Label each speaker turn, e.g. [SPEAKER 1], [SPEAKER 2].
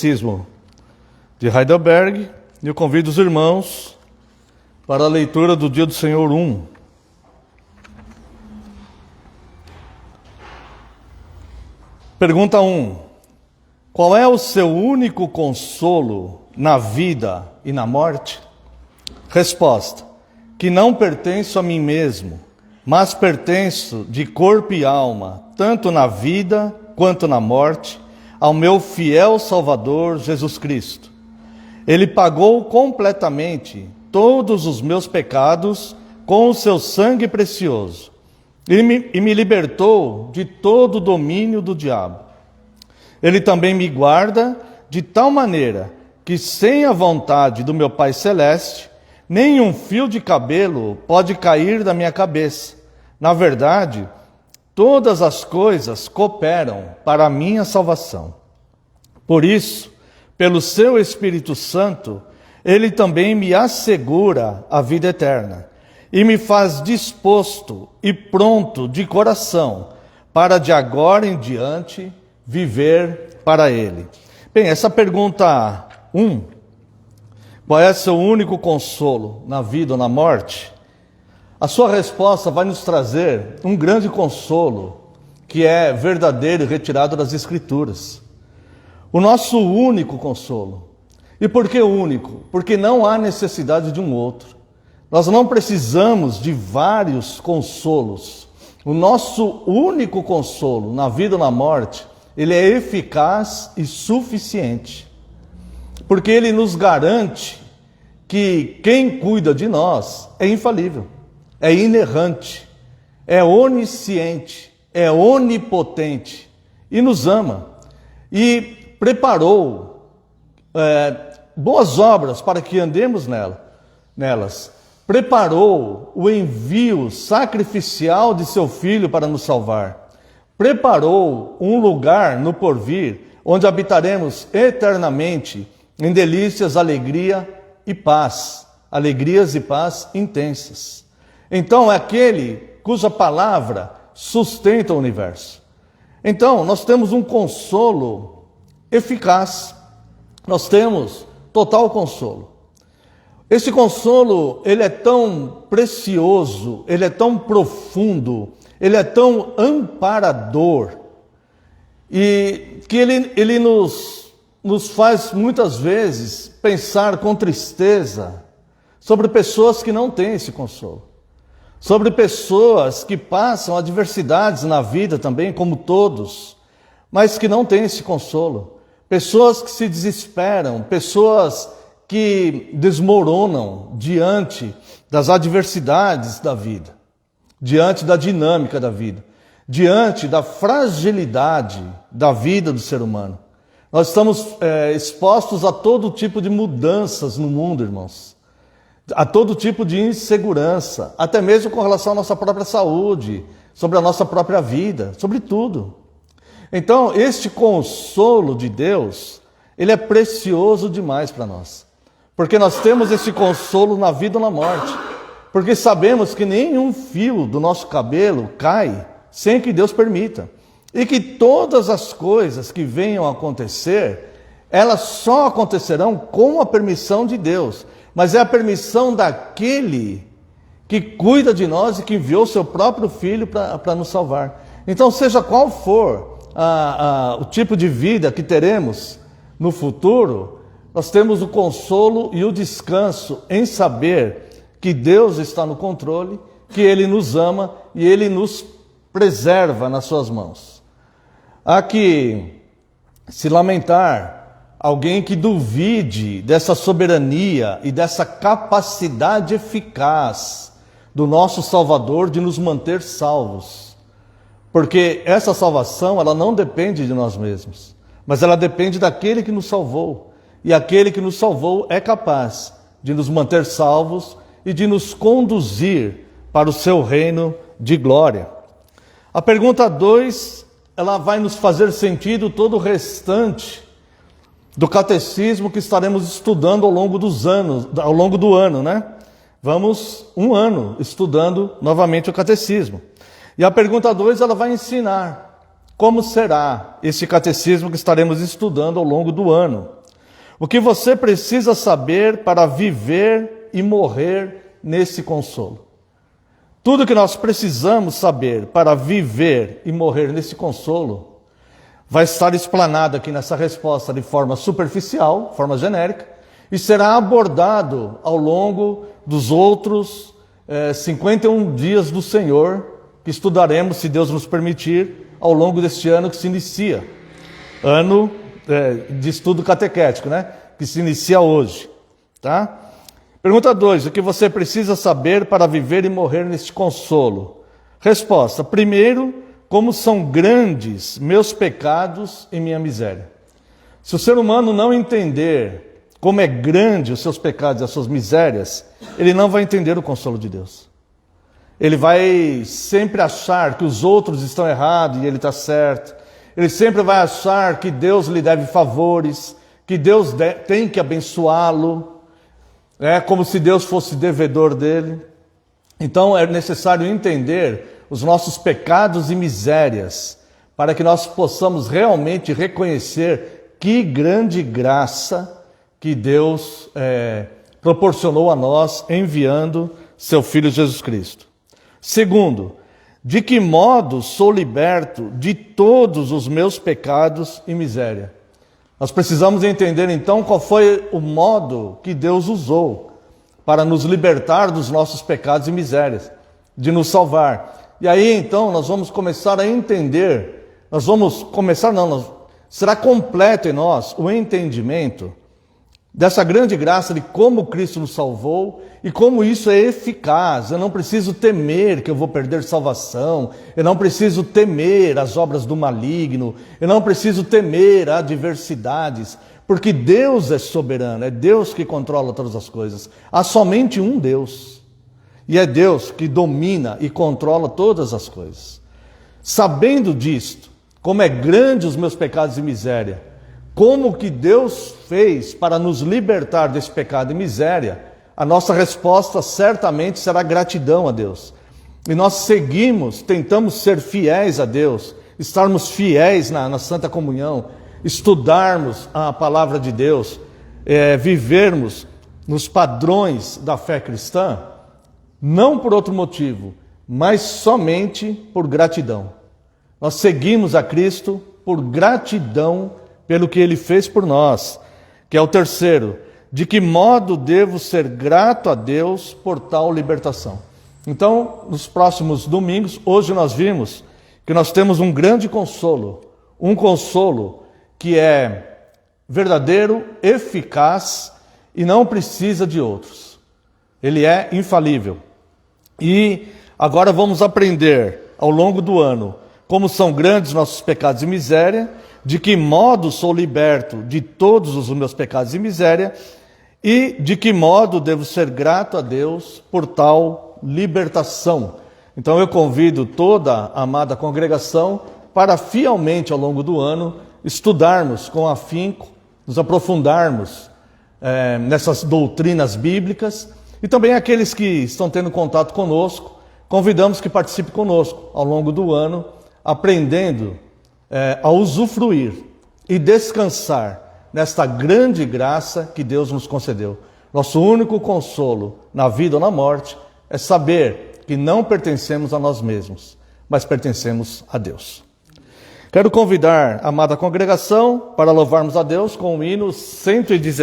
[SPEAKER 1] Catecismo de Heidelberg, e eu convido os irmãos para a leitura do Dia do Senhor 1. Pergunta 1. Qual é o seu único consolo na vida e na morte? Resposta: que não pertenço a mim mesmo, mas pertenço de corpo e alma, tanto na vida quanto na morte, ao meu fiel Salvador Jesus Cristo. Ele pagou completamente todos os meus pecados com o seu sangue precioso e me libertou de todo o domínio do diabo. Ele também me guarda de tal maneira que, sem a vontade do meu Pai Celeste, nenhum fio de cabelo pode cair da minha cabeça. Na verdade, todas as coisas cooperam para a minha salvação. Por isso, pelo seu Espírito Santo, ele também me assegura a vida eterna e me faz disposto e pronto de coração para de agora em diante viver para ele. Bem, essa pergunta 1, qual é seu único consolo na vida ou na morte? A sua resposta vai nos trazer um grande consolo que é verdadeiro e retirado das Escrituras. O nosso único consolo. E por que único? Porque não há necessidade de um outro. Nós não precisamos de vários consolos. O nosso único consolo na vida ou na morte, ele é eficaz e suficiente. Porque ele nos garante que quem cuida de nós é infalível, é inerrante, é onisciente, é onipotente e nos ama. E preparou boas obras para que andemos nelas. Preparou o envio sacrificial de seu Filho para nos salvar. Preparou um lugar no porvir, onde habitaremos eternamente em delícias, alegria e paz. Alegrias e paz intensas. Então é aquele cuja palavra sustenta o universo. Então nós temos um consolo eficaz, nós temos total consolo. Esse consolo, ele é tão precioso, ele é tão profundo, ele é tão amparador, e que ele nos faz muitas vezes pensar com tristeza sobre pessoas que não têm esse consolo, sobre pessoas que passam adversidades na vida também, como todos, mas que não têm esse consolo. Pessoas que se desesperam, pessoas que desmoronam diante das adversidades da vida, diante da dinâmica da vida, diante da fragilidade da vida do ser humano. Nós estamos expostos a todo tipo de mudanças no mundo, irmãos, a todo tipo de insegurança, até mesmo com relação à nossa própria saúde, sobre a nossa própria vida, sobre tudo. Então, este consolo de Deus, ele é precioso demais para nós. Porque nós temos esse consolo na vida ou na morte. Porque sabemos que nenhum fio do nosso cabelo cai sem que Deus permita. E que todas as coisas que venham a acontecer, elas só acontecerão com a permissão de Deus. Mas é a permissão daquele que cuida de nós e que enviou seu próprio Filho para nos salvar. Então, seja qual for o tipo de vida que teremos no futuro, nós temos o consolo e o descanso em saber que Deus está no controle, que Ele nos ama e Ele nos preserva nas suas mãos. Há que se lamentar alguém que duvide dessa soberania e dessa capacidade eficaz do nosso Salvador de nos manter salvos. Porque essa salvação, ela não depende de nós mesmos, mas ela depende daquele que nos salvou. E aquele que nos salvou é capaz de nos manter salvos e de nos conduzir para o seu reino de glória. A pergunta 2, ela vai nos fazer sentido todo o restante do catecismo que estaremos estudando ao longo do ano, né? Vamos um ano estudando novamente o catecismo. E a pergunta 2, ela vai ensinar como será esse catecismo que estaremos estudando ao longo do ano. O que você precisa saber para viver e morrer nesse consolo. Tudo que nós precisamos saber para viver e morrer nesse consolo vai estar explanado aqui nessa resposta de forma superficial, forma genérica, e será abordado ao longo dos outros 51 dias do Senhor, que estudaremos, se Deus nos permitir, ao longo deste ano que se inicia. Ano de estudo catequético, né? Que se inicia hoje. Tá? Pergunta 2. O que você precisa saber para viver e morrer neste consolo? Resposta. Primeiro, como são grandes meus pecados e minha miséria. Se o ser humano não entender como é grande os seus pecados e as suas misérias, ele não vai entender o consolo de Deus. Ele vai sempre achar que os outros estão errados e ele está certo. Ele sempre vai achar que Deus lhe deve favores, que Deus tem que abençoá-lo, como se Deus fosse devedor dele. Então é necessário entender os nossos pecados e misérias, para que nós possamos realmente reconhecer que grande graça que Deus proporcionou a nós, enviando seu Filho Jesus Cristo. Segundo, de que modo sou liberto de todos os meus pecados e miséria? Nós precisamos entender então qual foi o modo que Deus usou para nos libertar dos nossos pecados e misérias, de nos salvar. E aí então nós vamos começar a entender, será completo em nós o entendimento dessa grande graça de como Cristo nos salvou e como isso é eficaz. Eu não preciso temer que eu vou perder salvação, eu não preciso temer as obras do maligno, eu não preciso temer adversidades, porque Deus é soberano, é Deus que controla todas as coisas. Há somente um Deus, e é Deus que domina e controla todas as coisas. Sabendo disto, como é grande os meus pecados e miséria, como que Deus fez para nos libertar desse pecado e miséria, a nossa resposta certamente será gratidão a Deus. E nós tentamos ser fiéis a Deus, estarmos fiéis na Santa Comunhão, estudarmos a palavra de Deus, vivermos nos padrões da fé cristã, não por outro motivo, mas somente por gratidão. Nós seguimos a Cristo por gratidão pelo que Ele fez por nós, que é o terceiro. De que modo devo ser grato a Deus por tal libertação? Então, nos próximos domingos, hoje nós vimos que nós temos um grande consolo, um consolo que é verdadeiro, eficaz e não precisa de outros. Ele é infalível. E agora vamos aprender ao longo do ano como são grandes nossos pecados e miséria, de que modo sou liberto de todos os meus pecados e miséria, e de que modo devo ser grato a Deus por tal libertação. Então eu convido toda a amada congregação para fielmente ao longo do ano estudarmos com afinco, nos aprofundarmos nessas doutrinas bíblicas, e também aqueles que estão tendo contato conosco, convidamos que participe conosco ao longo do ano, aprendendo a usufruir e descansar nesta grande graça que Deus nos concedeu. Nosso único consolo na vida ou na morte é saber que não pertencemos a nós mesmos, mas pertencemos a Deus. Quero convidar a amada congregação para louvarmos a Deus com o hino 117.